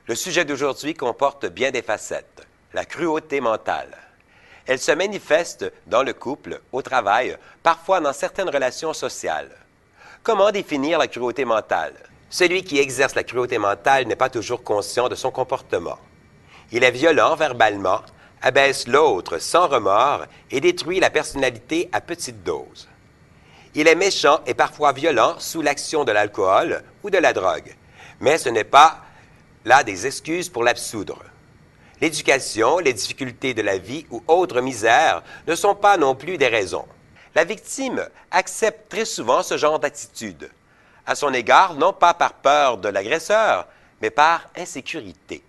Le sujet d'aujourd'hui comporte bien des facettes. La cruauté mentale. Elle se manifeste dans le couple, au travail, parfois dans certaines relations sociales. Comment définir la cruauté mentale? Celui qui exerce la cruauté mentale n'est pas toujours conscient de son comportement. Il est violent verbalement, abaisse l'autre sans remords et détruit la personnalité à petite dose. Il est méchant et parfois violent sous l'action de l'alcool ou de la drogue, mais ce n'est pas là des excuses pour l'absoudre. L'éducation, les difficultés de la vie ou autres misères ne sont pas non plus des raisons. La victime accepte très souvent ce genre d'attitude, à son égard non pas par peur de l'agresseur, mais par insécurité.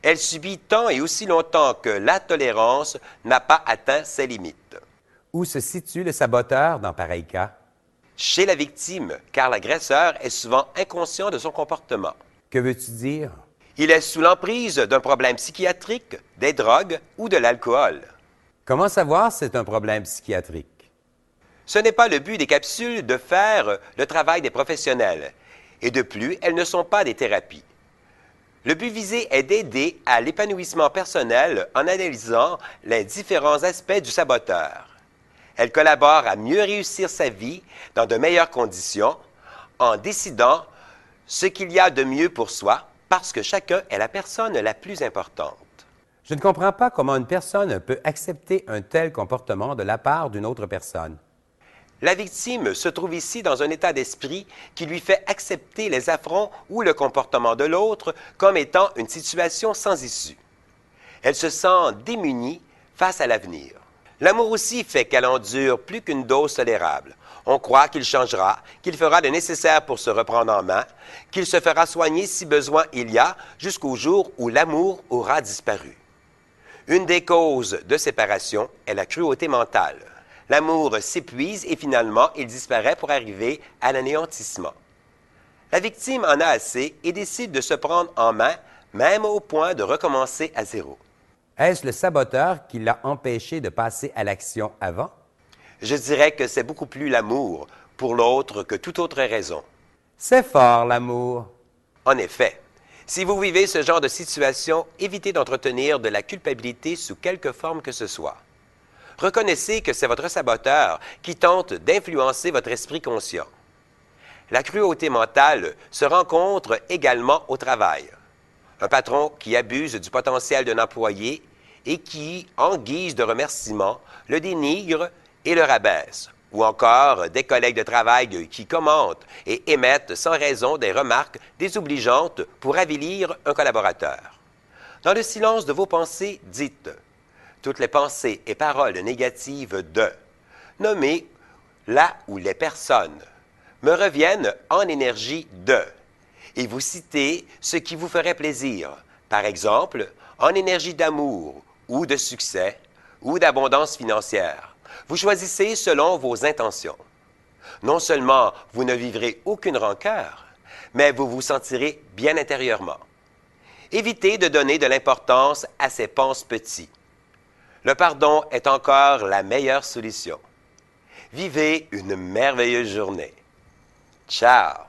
Elle subit tant et aussi longtemps que la tolérance n'a pas atteint ses limites. Où se situe le saboteur dans pareil cas? Chez la victime, car l'agresseur est souvent inconscient de son comportement. Que veux-tu dire? Il est sous l'emprise d'un problème psychiatrique, des drogues ou de l'alcool. Comment savoir si c'est un problème psychiatrique? Ce n'est pas le but des capsules de faire le travail des professionnels, et de plus, elles ne sont pas des thérapies. Le but visé est d'aider à l'épanouissement personnel en analysant les différents aspects du saboteur. Elle collabore à mieux réussir sa vie dans de meilleures conditions en décidant ce qu'il y a de mieux pour soi parce que chacun est la personne la plus importante. Je ne comprends pas comment une personne peut accepter un tel comportement de la part d'une autre personne. La victime se trouve ici dans un état d'esprit qui lui fait accepter les affronts ou le comportement de l'autre comme étant une situation sans issue. Elle se sent démunie face à l'avenir. L'amour aussi fait qu'elle endure plus qu'une dose tolérable. On croit qu'il changera, qu'il fera le nécessaire pour se reprendre en main, qu'il se fera soigner si besoin il y a, jusqu'au jour où l'amour aura disparu. Une des causes de séparation est la cruauté mentale. L'amour s'épuise et finalement, il disparaît pour arriver à l'anéantissement. La victime en a assez et décide de se prendre en main, même au point de recommencer à zéro. Est-ce le saboteur qui l'a empêché de passer à l'action avant? Je dirais que c'est beaucoup plus l'amour pour l'autre que toute autre raison. C'est fort, l'amour. En effet, si vous vivez ce genre de situation, évitez d'entretenir de la culpabilité sous quelque forme que ce soit. Reconnaissez que c'est votre saboteur qui tente d'influencer votre esprit conscient. La cruauté mentale se rencontre également au travail. Un patron qui abuse du potentiel d'un employé et qui, en guise de remerciement, le dénigre et le rabaisse. Ou encore des collègues de travail qui commentent et émettent sans raison des remarques désobligeantes pour avilir un collaborateur. Dans le silence de vos pensées, dites « Toutes les pensées et paroles négatives de » nommez là où les personnes me reviennent en énergie de et vous citez ce qui vous ferait plaisir, par exemple, en énergie d'amour ou de succès ou d'abondance financière. Vous choisissez selon vos intentions. Non seulement vous ne vivrez aucune rancœur, mais vous vous sentirez bien intérieurement. Évitez de donner de l'importance à ces penses petits. Le pardon est encore la meilleure solution. Vivez une merveilleuse journée. Ciao!